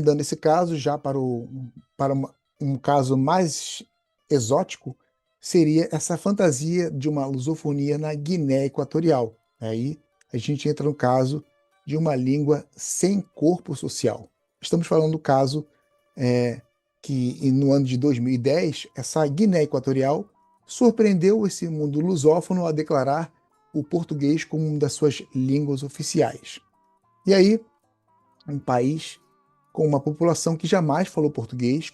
emendando esse caso já um caso mais exótico, seria essa fantasia de uma lusofonia na Guiné Equatorial. Aí a gente entra no caso de uma língua sem corpo social. Estamos falando do caso que no ano de 2010, essa Guiné Equatorial surpreendeu esse mundo lusófono a declarar o português como uma das suas línguas oficiais. E aí, um país com uma população que jamais falou português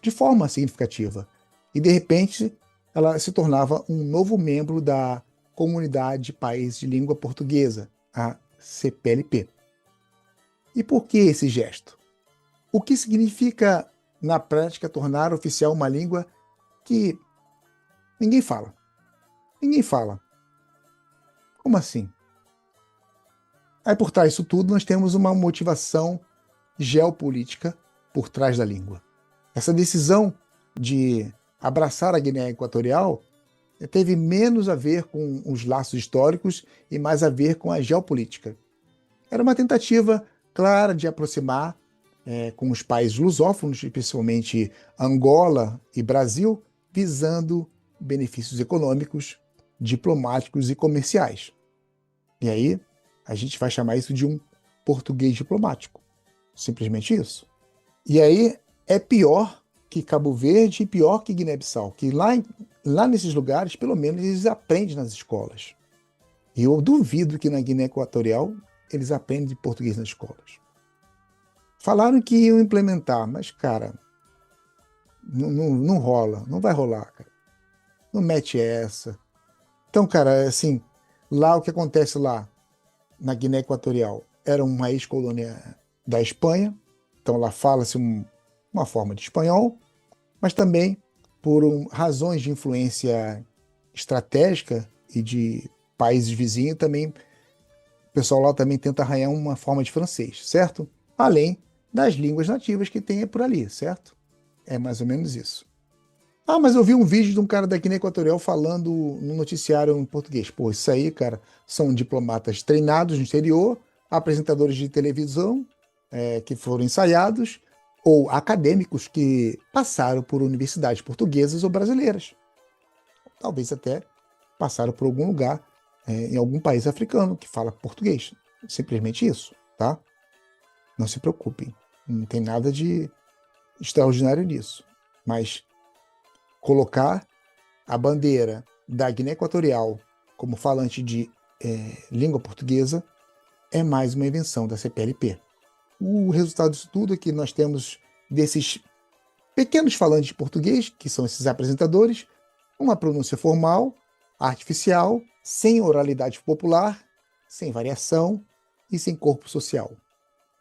de forma significativa. E, de repente, ela se tornava um novo membro da Comunidade de Países de Língua Portuguesa, a CPLP. E por que esse gesto? O que significa, na prática, tornar oficial uma língua que ninguém fala? Ninguém fala. Como assim? Aí, por trás disso tudo, nós temos uma motivação geopolítica por trás da língua. Essa decisão de abraçar a Guiné Equatorial teve menos a ver com os laços históricos e mais a ver com a geopolítica. Era uma tentativa clara de aproximar com os países lusófonos, principalmente Angola e Brasil, visando benefícios econômicos, diplomáticos e comerciais. E aí, a gente vai chamar isso de um português diplomático. Simplesmente isso. E aí, é pior que Cabo Verde e pior que Guiné-Bissau, que lá nesses lugares, pelo menos, eles aprendem nas escolas. E eu duvido que na Guiné Equatorial eles aprendem português nas escolas. Falaram que iam implementar, mas, cara, não rola, não vai rolar, cara. Não mete essa. Então, cara, assim, lá o que acontece lá na Guiné Equatorial era uma ex-colônia da Espanha, então lá fala-se uma forma de espanhol, mas também por razões de influência estratégica e de países vizinhos, também o pessoal lá também tenta arranhar uma forma de francês, certo? Além das línguas nativas que tem por ali, certo? É mais ou menos isso. Ah, mas eu vi um vídeo de um cara da Guiné Equatorial falando no noticiário em português. Pô, isso aí, cara, são diplomatas treinados no exterior, apresentadores de televisão que foram ensaiados, ou acadêmicos que passaram por universidades portuguesas ou brasileiras. Talvez até passaram por algum lugar em algum país africano que fala português. Simplesmente isso, tá? Não se preocupem. Não tem nada de extraordinário nisso. Mas colocar a bandeira da Guiné Equatorial como falante de língua portuguesa é mais uma invenção da CPLP. O resultado disso tudo é que nós temos desses pequenos falantes de português, que são esses apresentadores, uma pronúncia formal, artificial, sem oralidade popular, sem variação e sem corpo social.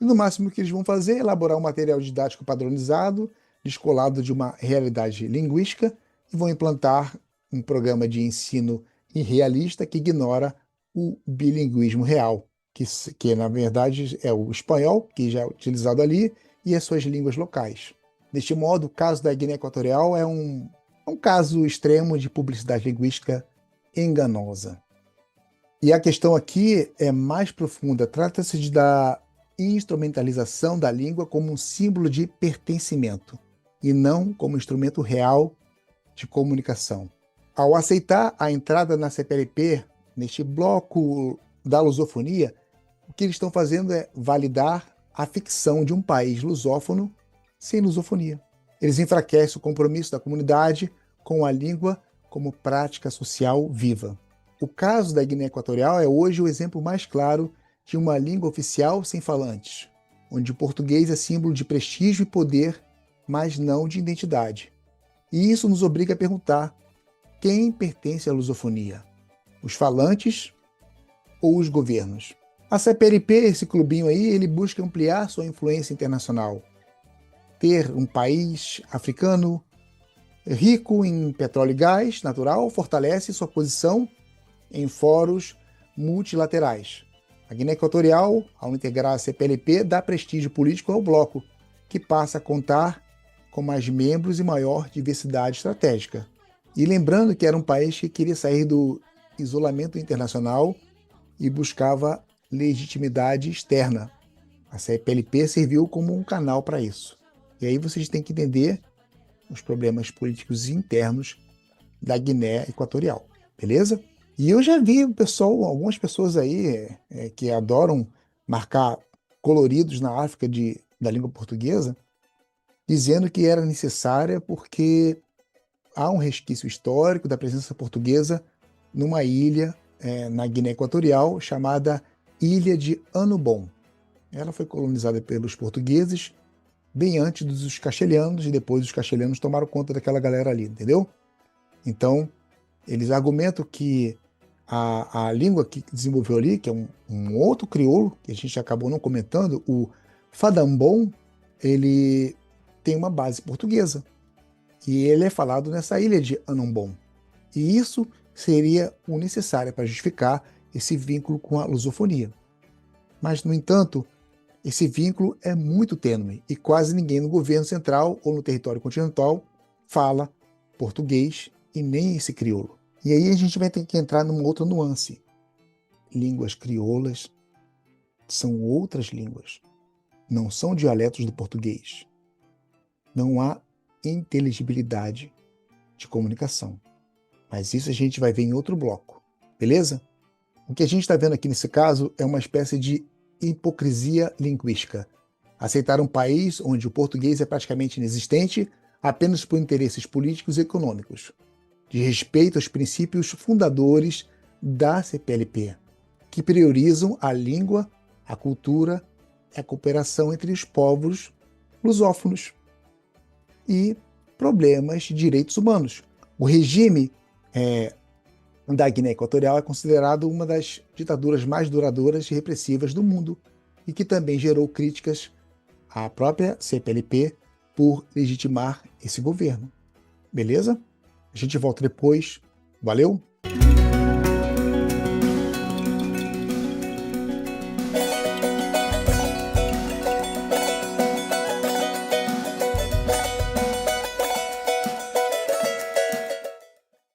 E no máximo o que eles vão fazer é elaborar um material didático padronizado, descolado de uma realidade linguística, e vão implantar um programa de ensino irrealista que ignora o bilinguismo real, que na verdade é o espanhol, que já é utilizado ali, e as suas línguas locais. Deste modo, o caso da Guiné Equatorial é um caso extremo de publicidade linguística enganosa. E a questão aqui é mais profunda. Trata-se da instrumentalização da língua como um símbolo de pertencimento e não como instrumento real de comunicação. Ao aceitar a entrada na CPLP, neste bloco da lusofonia, o que eles estão fazendo é validar a ficção de um país lusófono sem lusofonia. Eles enfraquecem o compromisso da comunidade com a língua como prática social viva. O caso da Guiné Equatorial é hoje o exemplo mais claro de uma língua oficial sem falantes, onde o português é símbolo de prestígio e poder, mas não de identidade. E isso nos obriga a perguntar: quem pertence à lusofonia? Os falantes ou os governos? A CPLP, esse clubinho aí, ele busca ampliar sua influência internacional. Ter um país africano rico em petróleo e gás natural fortalece sua posição em fóruns multilaterais. A Guiné Equatorial, ao integrar a CPLP, dá prestígio político ao bloco, que passa a contar com mais membros e maior diversidade estratégica. E lembrando que era um país que queria sair do isolamento internacional e buscava legitimidade externa. A CPLP serviu como um canal para isso. E aí vocês têm que entender os problemas políticos internos da Guiné Equatorial, beleza? E eu já vi algumas pessoas aí que adoram marcar coloridos na África da língua portuguesa, dizendo que era necessária porque há um resquício histórico da presença portuguesa numa ilha na Guiné Equatorial chamada Ilha de Anubon. Ela foi colonizada pelos portugueses bem antes dos castelhanos e depois os castelhanos tomaram conta daquela galera ali, entendeu? Então, eles argumentam que a língua que desenvolveu ali, que é um outro crioulo, que a gente acabou não comentando, o Fadambon, ele tem uma base portuguesa. E ele é falado nessa ilha de Anambon. E isso seria o necessário para justificar esse vínculo com a lusofonia. Mas, no entanto, esse vínculo é muito tênue e quase ninguém no governo central ou no território continental fala português e nem esse crioulo. E aí a gente vai ter que entrar numa outra nuance. Línguas crioulas são outras línguas, não são dialetos do português. Não há inteligibilidade de comunicação. Mas isso a gente vai ver em outro bloco, beleza? O que a gente está vendo aqui nesse caso é uma espécie de hipocrisia linguística. Aceitar um país onde o português é praticamente inexistente apenas por interesses políticos e econômicos, de respeito aos princípios fundadores da CPLP, que priorizam a língua, a cultura e a cooperação entre os povos lusófonos e problemas de direitos humanos. O regime da Guiné Equatorial é considerado uma das ditaduras mais duradouras e repressivas do mundo e que também gerou críticas à própria CPLP por legitimar esse governo. Beleza? A gente volta depois. Valeu?